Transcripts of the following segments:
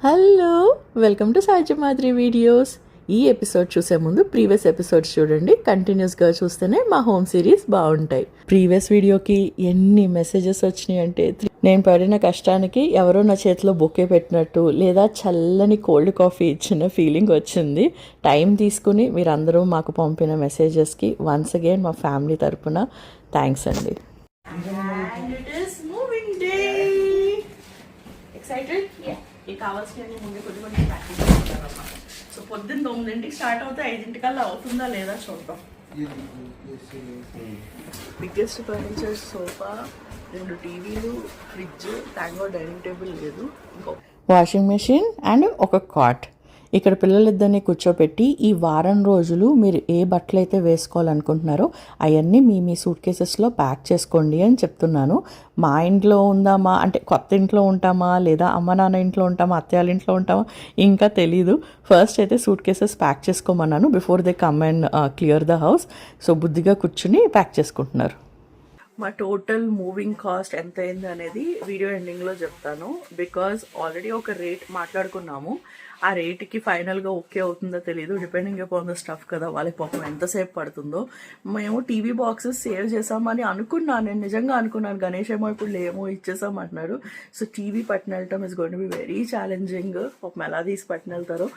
Hello, welcome to Saimadri videos. ఈ episode చూసే ముందు ప్రీవియస్ ఎపిసోడ్స్ చూడండి. కంటిన్యూస్గా చూస్తేనే మా హోమ్ సిరీస్ బాగుంటాయి. ప్రీవియస్ వీడియోకి ఎన్ని మెసేజెస్ వచ్చినాయి అంటే, నేను పడిన కష్టానికి ఎవరో నా చేతిలో బొకే పెట్టినట్టు లేదా చల్లని కోల్డ్ కాఫీ ఇచ్చిన ఫీలింగ్ వచ్చింది. టైం తీసుకుని మీరందరూ మాకు పంపిన మెసేజెస్కి వన్స్ అగైన్ మా ఫ్యామిలీ తరపున థ్యాంక్స్ అండి. కావాల్సినవి ముందు కొద్ది ప్రాక్టీస్ చేసుకుంటారన్నమాట. సో పొద్దున్న 9ంటికి స్టార్ట్ అవుతే 5ంటికల్లా అవుతుందా లేదా చూద్దాం. బిగ్గెస్ట్ ఫర్నిచర్ సోఫా, 2 టీవీలు, ఫ్రిడ్జ్, థ్యాంక్ డైనింగ్ టేబుల్ లేదు, ఇంకో వాషింగ్ మెషిన్ అండ్ ఒక కాట్. ఇక్కడ పిల్లలిద్దరిని కూర్చోపెట్టి ఈ వారం రోజులు మీరు ఏ బట్టలు అయితే వేసుకోవాలనుకుంటున్నారో అవన్నీ మీ సూట్ కేసెస్లో ప్యాక్ చేసుకోండి అని చెప్తున్నాను. మా ఇంట్లో ఉందామా అంటే కొత్త ఇంట్లో ఉంటామా లేదా అమ్మ నాన్న ఇంట్లో ఉంటామా అత్తయ్యాల ఇంట్లో ఉంటామా ఇంకా తెలీదు. ఫస్ట్ అయితే సూట్ కేసెస్ ప్యాక్ చేసుకోమన్నాను before they come and clear the house. So బుద్ధిగా కూర్చుని ప్యాక్ చేసుకుంటున్నారు. మా టోటల్ మూవింగ్ కాస్ట్ ఎంత అయింది అనేది వీడియో ఎండింగ్లో చెప్తాను. బికాజ్ ఆల్రెడీ ఒక రేట్ మాట్లాడుకున్నాము. ఆ రేట్కి ఫైనల్గా ఓకే అవుతుందో తెలియదు, డిపెండింగ్ అపాన్ ద స్టఫ్ కదా, వాళ్ళకి పాపం ఎంతసేపు పడుతుందో. మేము టీవీ బాక్సెస్ సేవ్ చేసామని అనుకున్నాను, నేను నిజంగా అనుకున్నాను. గణేష్ ఏమో ఇప్పుడు లేమో ఇచ్చేసామంటున్నారు. సో టీవీ పట్టున వెళ్ళటం is going to be very challenging. పాపం ఎలా తీసి పట్టున వెళ్తారో.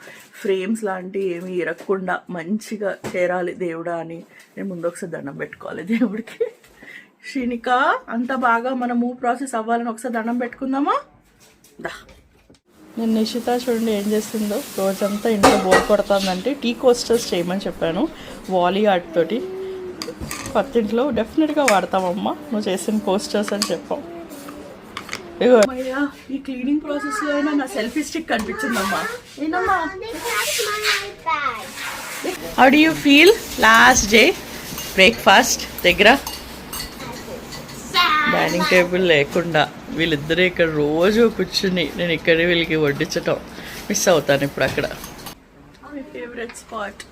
ఫ్రేమ్స్ లాంటివి ఏమీ ఇరగకుండా మంచిగా చేరాలి దేవుడా అని నేను ముందు ఒకసారి దండం పెట్టుకోవాలి దేవుడికి. శ్రీనిక అంత బాగా మన మూవ్ ప్రాసెస్ అవ్వాలని ఒకసారి దండం పెట్టుకుందామా దా. నేను నిషిత చూడండి ఏం చేస్తుందో. రోజంతా ఇంట్లో బోర్ కొడుతుందంటే టీ కోస్టర్స్ చేయమని చెప్పాను వాలీ ఆర్ట్ తోటి. కొత్త ఇంట్లో డెఫినెట్గా వాడతామమ్మా నువ్వు చేసిన కోస్టర్స్ అని చెప్పాం. ఈ క్లీనింగ్ ప్రాసెస్లో అయినా నా సెల్ఫీ స్టిక్ కనిపించిందమ్మా. ఏంటమ్మా how do you feel last day breakfast దగ్గర? డైనింగ్ టేబుల్ లేకుండా వీళ్ళిద్దరూ ఇక్కడ రోజు కూర్చుని నేను ఇక్కడే వీళ్ళకి వడ్డించటం మిస్ అవుతాను ఇప్పుడు. అక్కడ మై ఫేవరెట్ స్పాట్.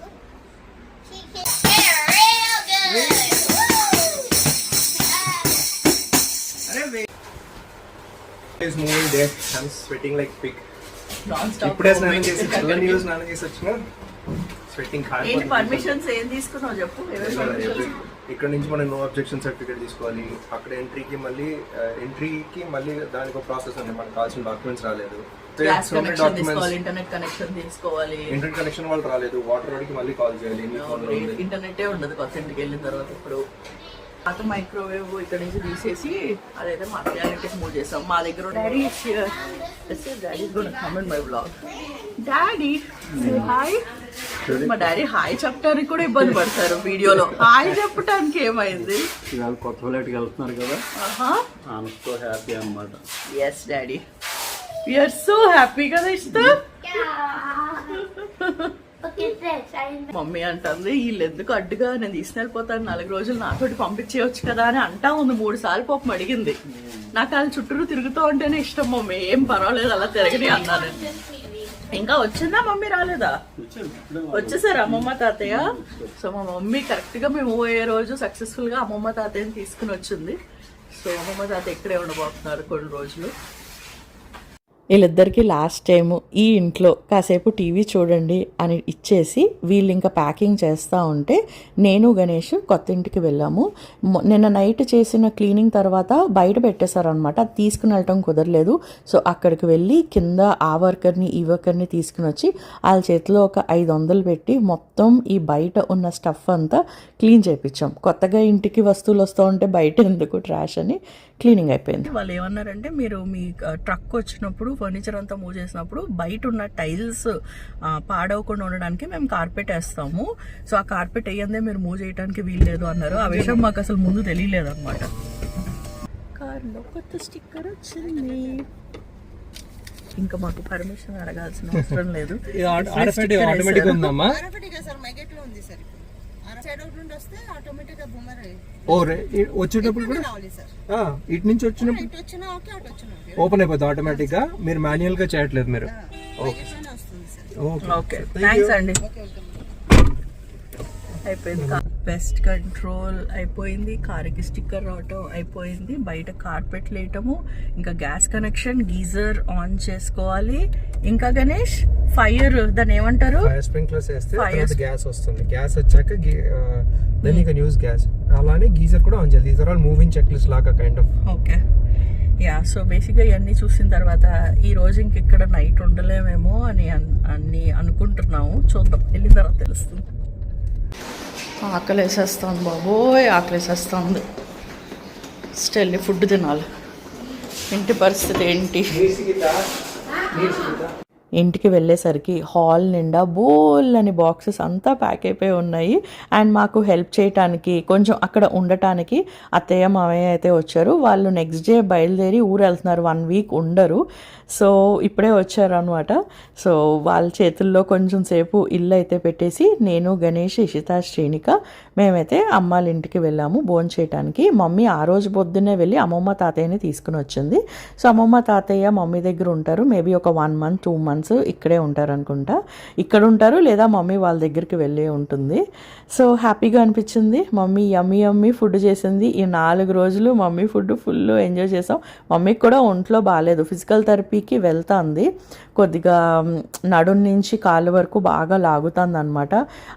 పర్మిషన్స్ ఏం తీసుకున్నావు చెప్పు. ఇక్కడ నుంచి మనం నో అబ్జెక్షన్ సర్టిఫికేట్ తీసుకోవాలి. అక్కడ ఎంట్రీకి మళ్ళీ దానికి ఒక ప్రాసెస్ ఉంది. మనకు కావాల్సిన డాక్యుమెంట్స్ రాలేదు, ఇంటర్నెట్ కనెక్షన్ తీసుకోవాలి. ఇంటర్నెట్ కనెక్షన్ వాళ్ళు రాలేదు, వాటర్ వాడికి మళ్ళీ కాల్ చేయాలి. ఇంటర్నెటే ఉండదు కొత్త ఇంటికి వెళ్ళిన తర్వాత. ఇప్పుడు పాత మైక్రోవేవ్ ఇక్కడ నుంచి తీసేసి అదైతే మా అత్తగారింటికి మూవ్ చేస్తాం. మా దగ్గర daddy my blog. Daddy hi. మా డాడీ హాయ్ చెప్పడానికి కూడా ఇబ్బంది పడతారు వీడియోలో. హాయ్ చెప్పడానికి ఏమైంది? కొత్త ఫ్లైట్కి వెళ్తున్నారు కదా, సో హ్యాపీ అన్నమాట. Yes daddy, we are so happy కదా ఇస్తా. మమ్మీ అంటుంది వీళ్ళు ఎందుకు అడ్డుగా నేను తీసుకెళ్ళిపోతాను 4 రోజులు నాతోటి పంపించేయచ్చు కదా అని అంటా ఉంది. 3 సార్లు పాపం అడిగింది. నాకు వాళ్ళు చుట్టూరు తిరుగుతూ ఉంటేనే ఇష్టం మమ్మీ, ఏం పర్వాలేదు అలా తిరగని అన్నాను. ఇంకా వచ్చిందా మమ్మీ? రాలేదా? వచ్చేసారు అమ్మమ్మ తాతయ్య. సో మా మమ్మీ కరెక్ట్గా మేము పోయే రోజు సక్సెస్ఫుల్గా అమ్మమ్మ తాతయ్యని తీసుకుని వచ్చింది. సో అమ్మమ్మ తాతయ్య ఇక్కడే ఉండబోతున్నారు కొన్ని రోజులు. వీళ్ళిద్దరికీ లాస్ట్ టైము ఈ ఇంట్లో కాసేపు టీవీ చూడండి అని ఇచ్చేసి వీళ్ళు ఇంకా ప్యాకింగ్ చేస్తూ ఉంటే నేను గణేష్ కొత్త ఇంటికి వెళ్ళాము. నిన్న నైట్ చేసిన క్లీనింగ్ తర్వాత బయట పెట్టేశారనమాట. అది తీసుకుని వెళ్ళటం కుదరలేదు. సో అక్కడికి వెళ్ళి కింద ఆ వర్కర్ని ఈ వర్కర్ని తీసుకుని వచ్చి వాళ్ళ చేతిలో ఒక 500 పెట్టి మొత్తం ఈ బయట ఉన్న స్టఫ్ అంతా క్లీన్ చేయించాం. కొత్తగా ఇంటికి వస్తువులు వస్తూ ఉంటే బయట ఎందుకు ట్రాష్ అని క్లీనింగ్ అయిపోయింది. వాళ్ళు ఏమన్నారంటే మీరు మీ ట్రక్ వచ్చినప్పుడు ఫర్నిచర్ అంతా మూవ్ చేసినప్పుడు బయట ఉన్న టైల్స్ పాడవకుండా ఉండడానికి మేము కార్పెట్ వేస్తాము. సో ఆ కార్పెట్ వేయందే మీరు మూవ్ చేయడానికి వీల్లేదు అన్నారు. ఆ విషయం మాకు అసలు ముందు తెలియలేదు అనమాట. కార్లో కొత్త స్టిక్కర్ వచ్చింది. ఇంకా మాకు పర్మిషన్ అడగాల్సిన అవసరం లేదు. వచ్చేటప్పుడు కూడా ఇటు నుంచి వచ్చినప్పుడు ఓపెన్ అయిపోతుంది ఆటోమేటిక్ గా. మీరు మాన్యువల్ గా చేయట్లేదు మీరు. ఓకే థ్యాంక్స్ అండి. అయిపోయింది. పెస్ట్ కంట్రోల్ అయిపోయింది, కార్కి స్టిక్కర్ రావటం అయిపోయింది, బయట కార్పెట్ లేయటము, ఇంకా గ్యాస్ కనెక్షన్, గీజర్ ఆన్ చేసుకోవాలి. ఇంకా గణేష్ ఫైర్ దాన్ని ఏమంటారు, ఫైర్ స్ప్రింక్లర్స్ వేస్తే గ్యాస్ వస్తుంది. గ్యాస్ వచ్చాక then you can use gas. అలానే గీజర్ కూడా ఆన్ చేయాలి. These are all moving checklist లాగా kind of. Okay yeah, so బేసిక్గా ఇవన్నీ చూసిన తర్వాత ఈ రోజు ఇంకెక్కడ నైట్ ఉండలేమేమో అని అనుకుంటున్నాము. చూద్దాం, వెళ్ళిన తర్వాత తెలుస్తుంది. ఆకలేసేస్తుంది బాబోయ్, ఆకలేసేస్తుంది. స్టెల్లి ఫుడ్ తినాలి. ఇంటి పరిస్థితి ఏంటి? ఇంటికి వెళ్ళేసరికి హాల్ నిండా బోల్ అని బాక్సెస్ అంతా ప్యాక్ అయిపోయి ఉన్నాయి. అండ్ మాకు హెల్ప్ చేయటానికి, కొంచెం అక్కడ ఉండటానికి అత్తయ్య మామయ్య అయితే వచ్చారు. వాళ్ళు నెక్స్ట్ డే బయలుదేరి ఊరు వెళ్తున్నారు, 1 వీక్ ఉండరు. సో ఇప్పుడే వచ్చారు అనమాట. సో వాళ్ళ చేతుల్లో కొంచెం సేపు ఇల్లు అయితే పెట్టేసి నేను, గణేష్, ఇషిత, శ్రీనిక మేమైతే అమ్మాళ్ళ ఇంటికి వెళ్ళాము భోజనం చేయడానికి. మమ్మీ ఆ రోజు పొద్దున్నే వెళ్ళి అమ్మమ్మ తాతయ్యని తీసుకుని వచ్చింది. సో అమ్మమ్మ తాతయ్య మమ్మీ దగ్గర ఉంటారు. మేబీ ఒక 1 month 2 months ఇక్కడే ఉంటారు అనుకుంటా. ఇక్కడ ఉంటారు లేదా మమ్మీ వాళ్ళ దగ్గరికి వెళ్ళే ఉంటుంది. సో హ్యాపీగా అనిపించింది. మమ్మీ యమ్మీ ఫుడ్ చేసింది. ఈ 4 రోజులు మమ్మీ ఫుడ్ ఫుల్ ఎంజాయ్ చేసాం. మమ్మీకి కూడా ఒంట్లో బాగాలేదు, ఫిజికల్ థెరపీకి వెళ్తుంది. కొద్దిగా నడుం నుంచి కాళ్ళ వరకు బాగా లాగుతుంది అనమాట.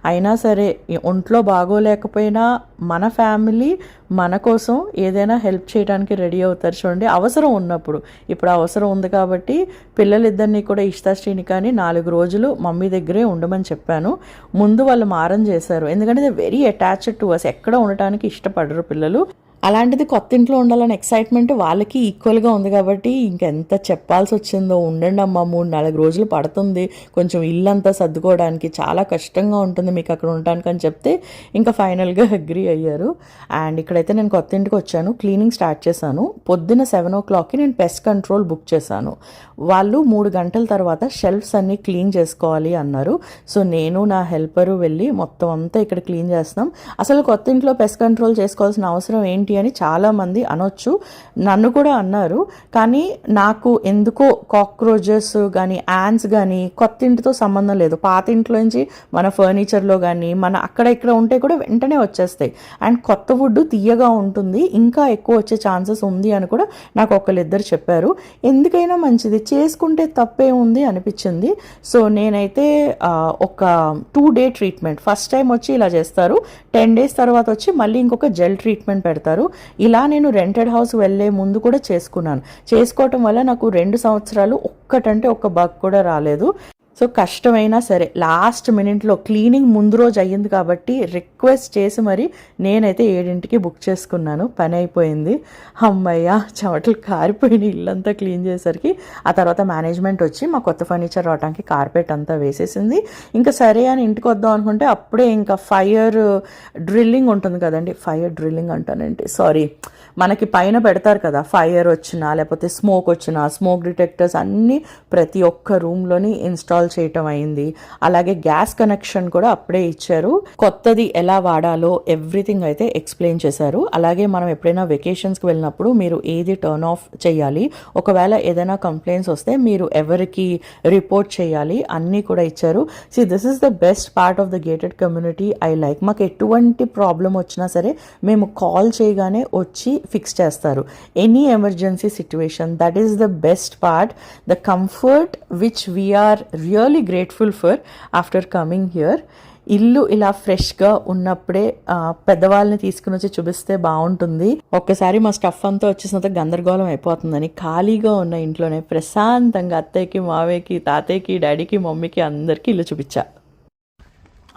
అయినా సరే ఒంట్లో బాగోలేకపోయినా మన ఫ్యామిలీ మన కోసం ఏదైనా హెల్ప్ చేయడానికి రెడీ అవుతారు చూడండి, అవసరం ఉన్నప్పుడు. ఇప్పుడు అవసరం ఉంది కాబట్టి పిల్లలిద్దరినీ కూడా ఇష్టాశ్రీని కానీ 4 రోజులు మమ్మీ దగ్గరే ఉండమని చెప్పాను. ముందు వాళ్ళు మారం చేశారు, ఎందుకంటే వెరీ అటాచ్డ్ టు అస్, ఎక్కడ ఉండటానికి ఇష్టపడరు పిల్లలు. అలాంటిది కొత్త ఇంట్లో ఉండాలని ఎక్సైట్మెంట్ వాళ్ళకి ఈక్వల్గా ఉంది కాబట్టి ఇంకెంత చెప్పాల్సి వచ్చిందో. ఉండండి అమ్మ, 3-4 రోజులు పడుతుంది, కొంచెం ఇల్లంతా సర్దుకోవడానికి చాలా కష్టంగా ఉంటుంది మీకు అక్కడ ఉండటానికి అని చెప్తే ఇంకా ఫైనల్గా అగ్రీ అయ్యారు. అండ్ ఇక్కడైతే నేను కొత్త ఇంటికి వచ్చాను, క్లీనింగ్ స్టార్ట్ చేశాను. పొద్దున్న 7 o'clockకి నేను పెస్ట్ కంట్రోల్ బుక్ చేశాను. వాళ్ళు 3 గంటల తర్వాత షెల్ఫ్స్ అన్నీ క్లీన్ చేసుకోవాలి అన్నారు. సో నేను నా హెల్పరు వెళ్ళి మొత్తం అంతా ఇక్కడ క్లీన్ చేస్తున్నాం. అసలు కొత్త ఇంట్లో పెస్ట్ కంట్రోల్ చేసుకోవాల్సిన అవసరం ఏంటి అని చాలామంది అనొచ్చు, నన్ను కూడా అన్నారు. కానీ నాకు ఎందుకో కాక్రోచెస్ కానీ యాంట్స్ కానీ కొత్త ఇంటితో సంబంధం లేదు. పాత ఇంట్లో నుంచి మన ఫర్నిచర్లో కానీ మన అక్కడ ఇక్కడ ఉంటే కూడా వెంటనే వచ్చేస్తాయి. అండ్ కొత్త వుడ్ తీయగా ఉంటుంది, ఇంకా ఎక్కువ వచ్చే ఛాన్సెస్ ఉంది అని కూడా నాకు ఒకళ్ళిద్దరు చెప్పారు. ఎందుకైనా మంచిది, చేసుకుంటే తప్పే ఉంది అనిపించింది. సో నేనైతే ఒక 2-day ట్రీట్మెంట్, ఫస్ట్ టైం వచ్చి ఇలా చేస్తారు, 10 days తర్వాత వచ్చి మళ్ళీ ఇంకొక జెల్ ట్రీట్మెంట్ పెడతారు. ఇలా నేను రెంటెడ్ హౌస్ వెళ్ళే ముందు కూడా చేసుకున్నాను. చేసుకోవటం వల్ల నాకు 2 సంవత్సరాలు ఒక్కటంటే ఒక్క బగ్ కూడా రాలేదు. సో కష్టమైనా సరే లాస్ట్ మినిట్లో క్లీనింగ్ ముందు రోజు అయ్యింది కాబట్టి రిక్వెస్ట్ చేసి మరి నేనైతే 7ంటికి బుక్ చేసుకున్నాను. పని అయిపోయింది, అమ్మయ్య, చెమటలు కారిపోయిన ఇల్లంతా క్లీన్ చేసరికి. ఆ తర్వాత మేనేజ్మెంట్ వచ్చి మా కొత్త ఫర్నిచర్ రావడానికి కార్పెట్ అంతా వేసేసింది. ఇంకా సరే అని ఇంటికి వద్దాం అనుకుంటే అప్పుడే ఇంకా ఫైర్ డ్రిల్లింగ్ ఉంటుంది కదండి, ఫైర్ డ్రిల్లింగ్ అంటానండి, సారీ, మనకి పైన పెడతారు కదా, ఫైర్ వచ్చినా లేకపోతే స్మోక్ వచ్చినా స్మోక్ డిటెక్టర్స్ అన్నీ ప్రతి ఒక్క రూమ్లోని ఇన్స్టాల్ చేయటం అయింది. అలాగే గ్యాస్ కనెక్షన్ కూడా అప్పుడే ఇచ్చారు. కొత్తది ఎలా వాడాలో ఎవ్రీథింగ్ అయితే ఎక్స్ప్లెయిన్ చేశారు. అలాగే మనం ఎప్పుడైనా వెకేషన్స్కి వెళ్ళినప్పుడు మీరు ఏది టర్న్ ఆఫ్ చేయాలి, ఒకవేళ ఏదైనా కంప్లైంట్స్ వస్తే మీరు ఎవరికి రిపోర్ట్ చేయాలి, అన్నీ కూడా ఇచ్చారు. See this is the best part of the gated community. I like, మాకు ఎటువంటి ప్రాబ్లం వచ్చినా సరే మేము కాల్ చేయగానే వచ్చి ఫిక్స్ చేస్తారు. Any emergency situation, that is the best part, the comfort which we are really grateful for after coming here. ఇల్లు ఇలా ఫ్రెష్గా ఉన్నప్పుడే పెద్దవాళ్ళని తీసుకుని వచ్చి చూపిస్తే బాగుంటుంది. ఒక్కసారి మా స్టఫ్ అంతా వచ్చేసినంత గందరగోళం అయిపోతుందని ఖాళీగా ఉన్న ఇంట్లోనే ప్రశాంతంగా అత్తయ్యకి, మావయ్యకి, తాతయ్యకి, డాడీకి, మమ్మీకి అందరికీ ఇల్లు చూపించా.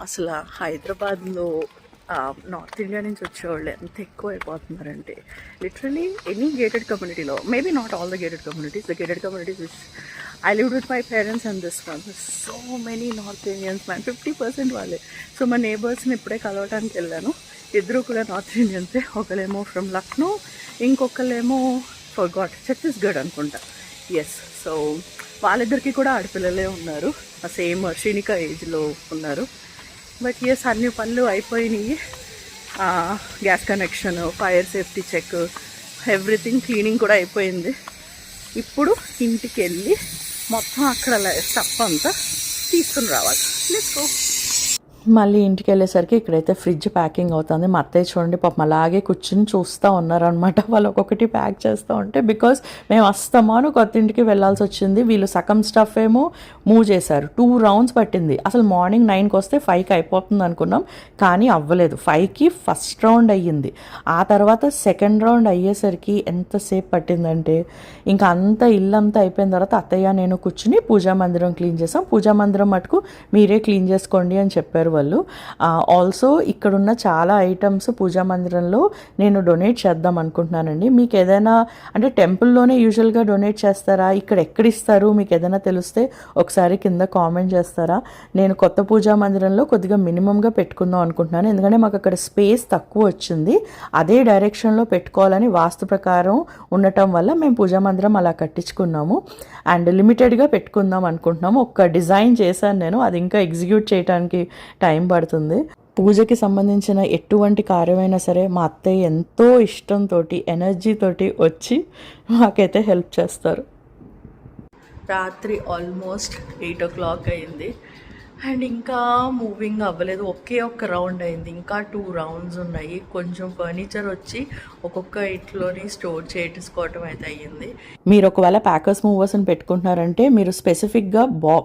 అసలు హైదరాబాద్లో నార్త్ ఇండియా నుంచి వచ్చేవాళ్ళు ఎంత ఎక్కువ అయిపోతున్నారంటే, లిటరలీ ఎనీ గేటెడ్ కమ్యూనిటీలో, maybe not all the gated communities, the gated communities which I lived with my parents and this one, so many North Indians, man, 50% వాళ్ళే. సో మా నేబర్స్ని ఇప్పుడే కలవటానికి వెళ్ళాను. ఇద్దరు కూడా నార్త్ ఇండియన్సే. ఒకళ్ళేమో ఫ్రమ్ లక్నో, ఇంకొకళ్ళేమో ఫర్గాట్, ఛత్తీస్గఢ్ అనుకుంటా. ఎస్, సో వాళ్ళిద్దరికి కూడా ఆడపిల్లలే ఉన్నారు, సేమ్ శ్రీనిక ఏజ్లో ఉన్నారు. బట్ ఎస్, అన్ని పనులు అయిపోయినాయి. Gas connection, fire safety check, everything, cleaning కూడా అయిపోయింది. ఇప్పుడు ఇంటికి వెళ్ళి మొత్తం అక్కడ స్టఫ్ అంతా తీసుకుని రావాలి. Let's go. మళ్ళీ ఇంటికి వెళ్ళేసరికి ఇక్కడైతే ఫ్రిడ్జ్ ప్యాకింగ్ అవుతుంది. మా అత్తయ్య చూడండి పాపం అలాగే కూర్చుని చూస్తూ ఉన్నారనమాట. వాళ్ళు ఒక్కొక్కటి ప్యాక్ చేస్తూ ఉంటే, బికాస్ మేము అస్తమాను కొత్త ఇంటికి వెళ్ళాల్సి వచ్చింది. వీళ్ళు సగం స్టఫ్ ఏమో మూవ్ చేశారు. 2 రౌండ్స్ పట్టింది. అసలు మార్నింగ్ 9కి వస్తే 5కి అయిపోతుంది అనుకున్నాం, కానీ అవ్వలేదు. 5కి ఫస్ట్ రౌండ్ అయ్యింది. ఆ తర్వాత సెకండ్ రౌండ్ అయ్యేసరికి ఎంతసేపు పట్టిందంటే, ఇంకా అంతా ఇల్లంతా అయిపోయిన తర్వాత అత్తయ్య నేను కూర్చుని పూజా మందిరం క్లీన్ చేసాం. పూజా మందిరం మటుకు మీరే క్లీన్ చేసుకోండి అని చెప్పారు వాళ్ళు. ఆల్సో ఇక్కడున్న చాలా ఐటమ్స్ పూజా మందిరంలో నేను డొనేట్ చేద్దాం అనుకుంటున్నానండి. మీకు ఏదైనా అంటే టెంపుల్లోనే యూజువల్గా డొనేట్ చేస్తారా, ఇక్కడ ఎక్కడ ఇస్తారు మీకు ఏదైనా తెలిస్తే ఒకసారి కింద కామెంట్ చేస్తారా. నేను కొత్త పూజా మందిరంలో కొద్దిగా మినిమంగా పెట్టుకుందాం అనుకుంటున్నాను, ఎందుకంటే మాకు అక్కడ స్పేస్ తక్కువ వచ్చింది. అదే డైరెక్షన్లో పెట్టుకోవాలని వాస్తు ప్రకారం ఉండటం వల్ల మేము పూజా మందిరం అలా కట్టించుకున్నాము. అండ్ లిమిటెడ్గా పెట్టుకుందాం అనుకుంటున్నాము. ఒక డిజైన్ చేశాను నేను, అది ఇంకా ఎగ్జిక్యూట్ చేయడానికి టైం పడుతుంది. పూజకి సంబంధించిన ఎటువంటి కార్యమైనా సరే మా అత్తయ్య ఎంతో ఇష్టంతో ఎనర్జీతోటి వచ్చి మాకైతే హెల్ప్ చేస్తారు. రాత్రి ఆల్మోస్ట్ 8 o'clock అయింది అండ్ ఇంకా మూవింగ్ అవ్వలేదు. ఒక్క రౌండ్ అయింది, ఇంకా 2 rounds ఉన్నాయి. కొంచెం ఫర్నిచర్ వచ్చి ఒక్కొక్క ఇంట్లోని స్టోర్ చేసుకోవటం అయితే అయ్యింది. మీరు ఒకవేళ ప్యాకర్స్ మూవర్స్ని పెట్టుకుంటున్నారంటే మీరు స్పెసిఫిక్గా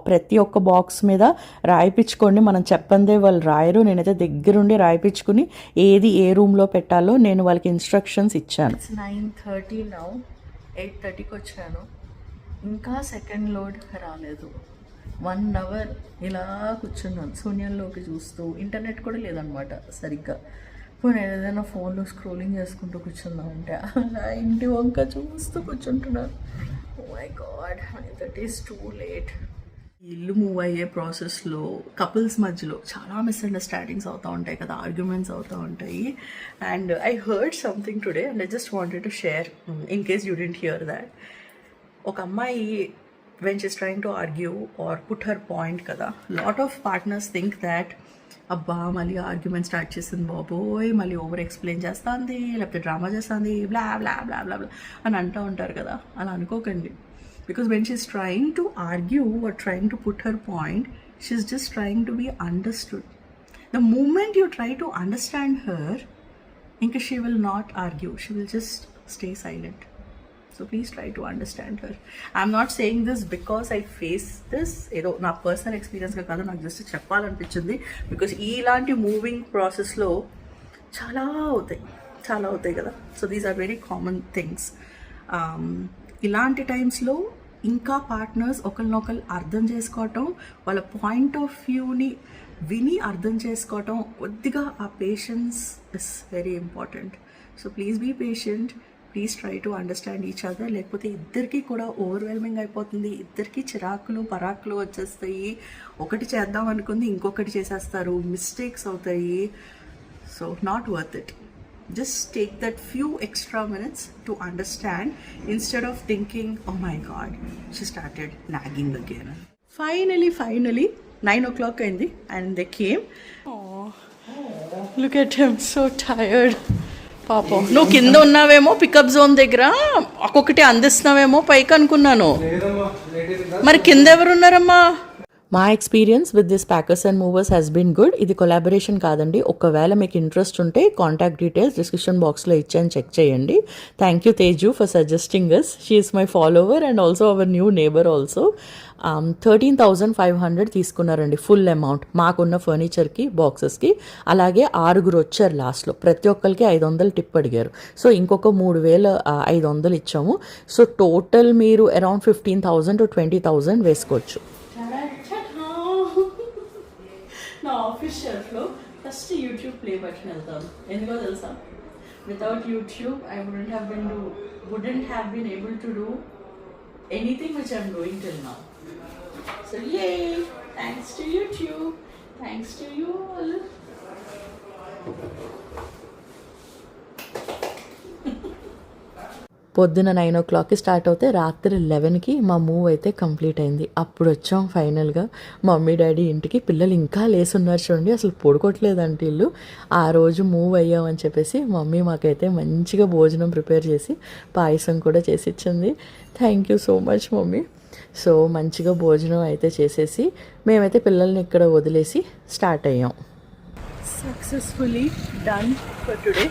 ప్రతి ఒక్క బాక్స్ మీద రాయిపించుకోండి. మనం చెప్పందే వాళ్ళు రాయరు. నేనైతే దగ్గరుండి రాయిపించుకుని ఏది ఏ రూమ్లో పెట్టాలో నేను వాళ్ళకి ఇన్స్ట్రక్షన్స్ ఇచ్చాను. 9:30 నౌ, 8:30కి వచ్చాను, ఇంకా సెకండ్ లోడ్ రాలేదు. 1 hour ఇలా కూర్చున్నాను శూన్యంలోకి చూస్తూ. ఇంటర్నెట్ కూడా లేదనమాట సరిగ్గా. ఇప్పుడు నేను ఏదైనా ఫోన్లో స్క్రోలింగ్ చేసుకుంటూ కూర్చుందామంటే అలా ఇంటి వంక చూస్తూ కూర్చుంటున్నాను. Oh my god, that is too late. ఇల్లు మూవ్ అయ్యే ప్రాసెస్లో కపుల్స్ మధ్యలో చాలా మిస్అండర్స్టాండింగ్స్ అవుతూ ఉంటాయి కదా, ఆర్గ్యుమెంట్స్ అవుతూ ఉంటాయి. And I heard something today and I just wanted to share in case you didn't hear that. ఒక అమ్మాయి when she's trying to argue or put her point kada, lot of partners think that అబ్బా మళ్ళీ argument start చేసింది బాబోయ్, మళ్ళీ over explain చేస్తుంది, లేకపోతే drama చేస్తుంది, బ్లా బ్లా బ్లా బ్లా బ్లా అని అంటూ ఉంటారు కదా. అలా అనుకోకండి. Because when she's trying to argue or trying to put her point, she's just trying to be understood. The moment you try to understand her, ఇంకా she will not argue, she will just stay silent. So please try to understand her. I'm not saying this because I face this. ఏదో నా personal ఎక్స్పీరియన్స్గా కాదు, నాకు జస్ట్ చెప్పాలనిపించింది. Because ఇలాంటి moving ప్రాసెస్లో చాలా అవుతాయి కదా. So these are very common things. ఇలాంటి టైమ్స్లో ఇంకా పార్ట్నర్స్ ఒకరినొకరు అర్థం చేసుకోవటం, వాళ్ళ పాయింట్ ఆఫ్ వ్యూని విని అర్థం చేసుకోవటం, కొద్దిగా ఆ patience is very important. So please be patient. Please try to understand each other. లేకపోతే ఇద్దరికి కూడా ఓవర్వెల్మింగ్ అయిపోతుంది. ఇద్దరికి చిరాకులు పరాకులు వచ్చేస్తాయి. ఒకటి చేద్దాం అనుకుంది ఇంకొకటి చేసేస్తారు, మిస్టేక్స్ అవుతాయి. So not worth it. Just take that few extra minutes to understand instead of thinking oh my god she started nagging again. Finally 9 o'clock అయింది and they came. Look at him, so tired. పాపం నువ్వు కింద ఉన్నావేమో pickup zone దగ్గర, ఒక్కొక్కటి అందిస్తున్నావేమో పైకి అనుకున్నాను. మరి కింద ఎవరు ఉన్నారమ్మా? మా experience with this packers and movers has been good. ఇది కొలాబరేషన్ కాదండి. ఒకవేళ మీకు ఇంట్రెస్ట్ ఉంటే కాంటాక్ట్ డీటెయిల్స్ డిస్క్రిప్షన్ బాక్స్లో ఇచ్చాను, చెక్ చేయండి. Thank you Teju for suggesting us. She is my follower and also our new neighbour also. 13,500 తీసుకున్నారండి ఫుల్ అమౌంట్ మాకున్న ఫర్నిచర్కి, బాక్సెస్కి. అలాగే 6 వచ్చారు లాస్ట్లో. ప్రతి ఒక్కరికి 500 టిప్ అడిగారు. సో ఇంకొక 3,500 ఇచ్చాము. సో టోటల్ మీరు అరౌండ్ 15,000 to 20,000 వేసుకోవచ్చు. నా ఆఫీస్ షెల్ఫ్లో ఫస్ట్ యూట్యూబ్ ప్లే బటన్ వెళ్తాను. ఎందుకో తెలుసా? Without YouTube I wouldn't have been able to do anything which I'm doing till now. So yay! Thanks to YouTube. Thanks to you all. పొద్దున 9 o'clockకి start అవుతే రాత్రి 11కి మా మూవ్ అయితే complete అయింది. అప్పుడు వచ్చాం ఫైనల్గా మమ్మీ డాడీ ఇంటికి. పిల్లలు ఇంకా లేసున్నారు చూడండి, అసలు పడుకోవట్లేదంటే ఇల్లు. ఆ రోజు మూవ్ అయ్యామని చెప్పేసి మమ్మీ మాకైతే మంచిగా భోజనం ప్రిపేర్ చేసి పాయసం కూడా చేసి ఇచ్చింది. Thank you so much mummy. So మంచిగా భోజనం అయితే చేసేసి మేమైతే పిల్లల్ని ఇక్కడ వదిలేసి స్టార్ట్ అయ్యాం. Successfully done for today.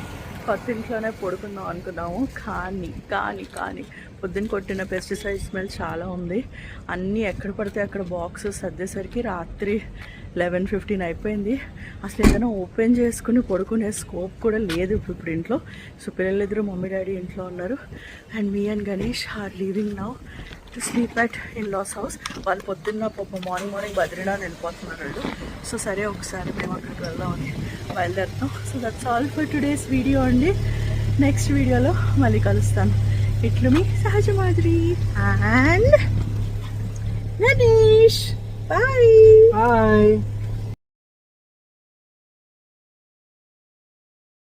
కొత్త ఇంట్లోనే పడుకుందాం అనుకున్నాము, కానీ పొద్దున్న కొట్టిన పెస్టిసైడ్ స్మెల్ చాలా ఉంది. అన్నీ ఎక్కడ పడితే అక్కడ బాక్సెస్ సర్దేసరికి రాత్రి 11:15 అయిపోయింది. అసలు ఏదైనా ఓపెన్ చేసుకుని పడుకునే స్కోప్ కూడా లేదు ఇప్పుడు ఇంట్లో. సో పిల్లలిద్దరూ మమ్మీ డాడీ ఇంట్లో ఉన్నారు and me and Ganesh are leaving now to sleep at in laws house. వాళ్ళు పొద్దున్న మార్నింగ్ బద్రీనాథ్ వెళ్ళిపోతున్నారు వాళ్ళు. సో సరే ఒకసారి మేము అక్కడికి వెళ్దామని బయలుదేరుతాం. So that's all for today's video అండి. నెక్స్ట్ వీడియోలో మళ్ళీ కలుస్తాను. ఇట్లు మీ సహజ మాదిరి అండ్ గణేష్. బాయ్.